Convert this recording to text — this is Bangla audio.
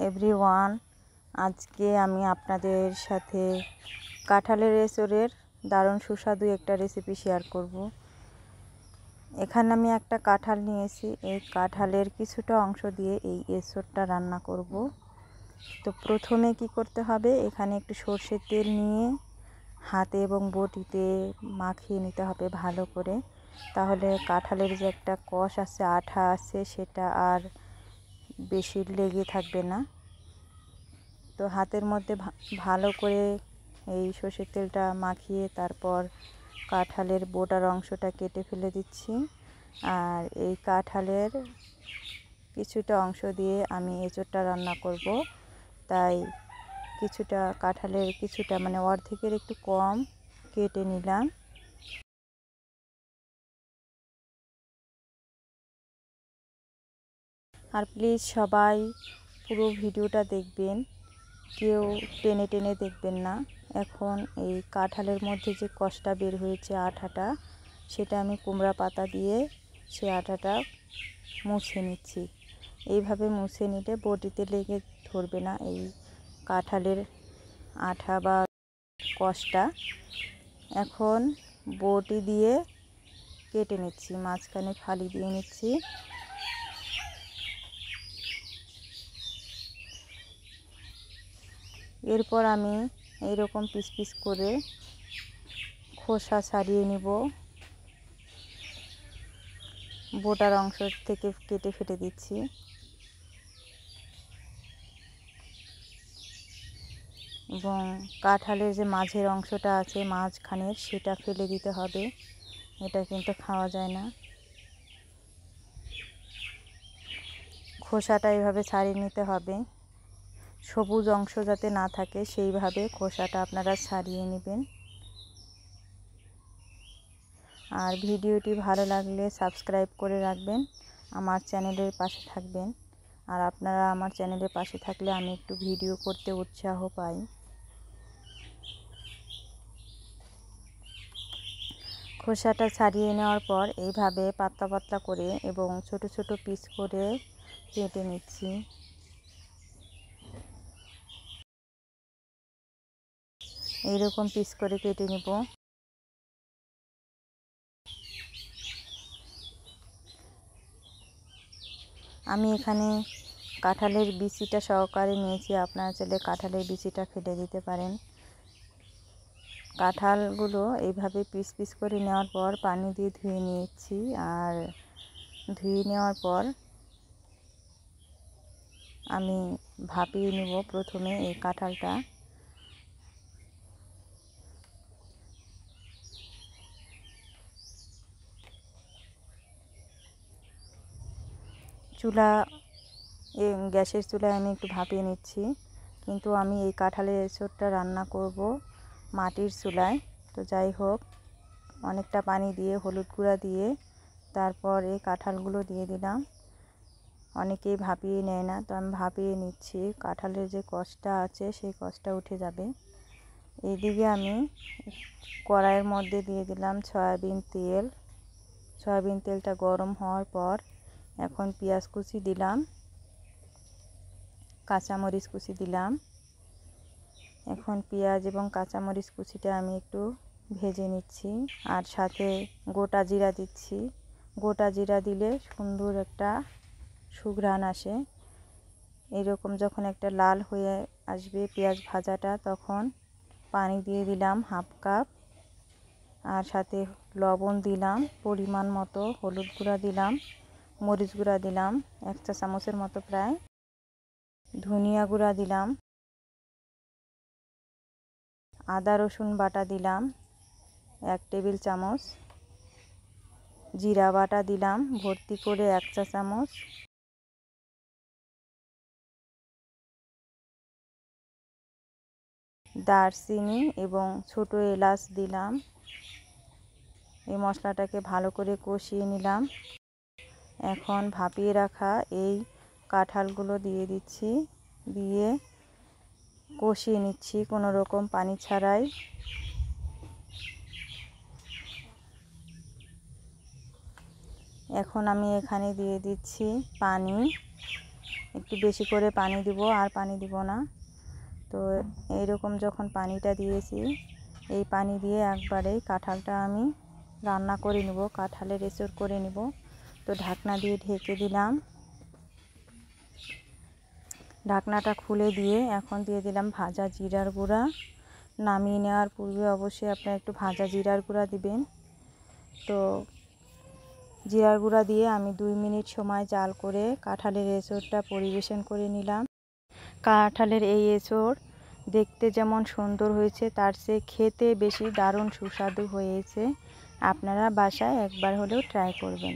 এভরিওয়ান, আজকে আমি আপনাদের সাথে কাঁঠালের এঁচোড়ের দারুণ সুস্বাদু একটা রেসিপি শেয়ার করব। এখানে আমি একটা কাঁঠাল নিয়েছি। এই কাঁঠালের কিছুটা অংশ দিয়ে এই এঁচোড়টা রান্না করব। তো প্রথমে কি করতে হবে, এখানে একটু সর্ষের তেল নিয়ে হাতে এবং বটিতে মাখিয়ে নিতে হবে ভালো করে। তাহলে কাঁঠালের যে একটা কষ আছে, আঠা আছে, সেটা আর বেশি লেগে থাকবে না। তো হাতের মধ্যে ভালো করে এই সর্ষের তেলটা মাখিয়ে তারপর কাঁঠালের বোটার অংশটা কেটে ফেলে দিচ্ছি। আর এই কাঁঠালের কিছুটা অংশ দিয়ে আমি এঁচোড়টা রান্না করব, তাই কিছুটা কাঁঠালের কিছুটা মানে অর্ধেকের একটু কম কেটে নিলাম। আর প্লিজ সবাই পুরো ভিডিওটা দেখবেন, কেউ টেনে টেনে দেখবেন না। এখন এই কাঁঠালের মধ্যে যে কষটা বের হয়েছে, আঠাটা, সেটা আমি কুমড়া পাতা দিয়ে সে আঠাটা মুছে নিচ্ছি। এইভাবে মুছে নিলে বটিতে লেগে ধরবে না এই কাঁঠালের আঠা বা কষটা। এখন বটি দিয়ে কেটে নিচ্ছি, মাঝখানে ফালি দিয়ে নিচ্ছি। এরপর আমি এইরকম পিস পিস করে খোসা ছাড়িয়ে নিব, বোটার অংশ থেকে কেটে ফেলে দিচ্ছি। এবং কাঁঠালের যে মাঝের অংশটা আছে, মাঝখানের, সেটা ফেলে দিতে হবে, এটা কিন্তু খাওয়া যায় না। খোসাটা এইভাবে ছাড়িয়ে নিতে হবে, সবুজ অংশ যাতে না থাকে সেইভাবে খোসাটা আপনারা ছাড়িয়ে নেবেন। আর ভিডিওটি ভালো লাগলে সাবস্ক্রাইব করে রাখবেন, আমার চ্যানেলের পাশে থাকবেন। আর আপনারা আমার চ্যানেলের পাশে থাকলে আমি একটু ভিডিও করতে উৎসাহ পাই। খোসাটা ছাড়িয়ে নেওয়ার পর এইভাবে পাতলা পাতলা করে এবং ছোট ছোট পিস করে কেটে নিচ্ছি। এইরকম পিস করে কেটে নেব। আমি এখানে কাঁঠালের বিচিটা সহকারে নিয়েছি, আপনারা চাইলে কাঁঠালের বিচিটা ফেলে দিতে পারেন। কাঁঠালগুলো এইভাবে পিস পিস করে নেওয়ার পর পানি দিয়ে ধুয়ে নিয়েছি। আর ধুয়ে নেওয়ার পর আমি ভাপিয়ে নেব প্রথমে এই কাঁঠালটা। গ্যাসের চুলায় আমি একটু ভাপিয়ে নিচ্ছি, কিন্তু আমি এই কাঁঠালের এঁচোড়টা রান্না করব মাটির চুলায়। তো যাই হোক, অনেকটা পানি দিয়ে হলুদ গুঁড়া দিয়ে তারপর এই কাঁঠালগুলো দিয়ে দিলাম। অনেকেই ভাপিয়ে নেয় না, তো আমি ভাপিয়ে নিচ্ছি। কাঁঠালের যে কষটা আছে সেই কষটা উঠে যাবে। এইদিকে আমি কড়াইয়ের মধ্যে দিয়ে দিলাম সয়াবিন তেল। সয়াবিন তেলটা গরম হওয়ার পর এখন পেঁয়াজ কুচি দিলাম, কাঁচামরিচ কুচি দিলাম। এখন পেঁয়াজ এবং কাঁচামরিচ কুচিটা আমি একটু ভেজে নিচ্ছি। আর সাথে গোটা জিরা দিচ্ছি। গোটা জিরা দিলে সুন্দর একটা সুঘ্রাণ আসে। এরকম যখন একটা লাল হয়ে আসবে পেঁয়াজ ভাজাটা, তখন পানি দিয়ে দিলাম হাফ কাপ। আর সাথে লবণ দিলাম পরিমাণ মতো, হলুদ গুঁড়া দিলাম, মরিচ গুঁড়া দিলাম 1 চা চামচের মতো প্রায়, ধনিয়া গুঁড়া দিলাম, আদা রসুন বাটা দিলাম 1 টেবিল চামচ, জিরা বাটা দিলাম ভর্তি করে 1 চা চামচ, দারচিনি এবং ছোট এলাচ দিলাম। এই মশলাটাকে ভালো করে কষিয়ে নিলাম। এখন ভাপিয়ে রাখা এই কাঁঠালগুলো দিয়ে দিচ্ছি, দিয়ে কষিয়ে নিচ্ছি কোনো রকম পানি ছাড়াই। এখন আমি এখানে দিয়ে দিচ্ছি পানি। একটু বেশি করে পানি দিব, আর পানি দিব না। তো এইরকম যখন পানিটা দিয়েছি, এই পানি দিয়ে একবারেই কাঁঠালটা আমি রান্না করে নেব, কাঁঠালের এঁচড় করে নেব। তো ঢাকনা দিয়ে ঢেকে দিলাম। ঢাকনাটা খুলে দিয়ে এখন দিয়ে দিলাম ভাজা জিরার গুঁড়া। নামিয়ে নেওয়ার পূর্বে অবশ্যই আপনারা একটু ভাজা জিরার গুঁড়া দিবেন। তো জিরার গুঁড়া দিয়ে আমি 2 মিনিট সময় জাল করে কাঁঠালের এঁচড়টা পরিবেশন করে নিলাম। কাঁঠালের এই এঁচড় দেখতে যেমন সুন্দর হয়েছে, তার চেয়ে খেতে বেশি দারুণ সুস্বাদু হয়েছে। আপনারা বাসায় একবার হলেও ট্রাই করবেন।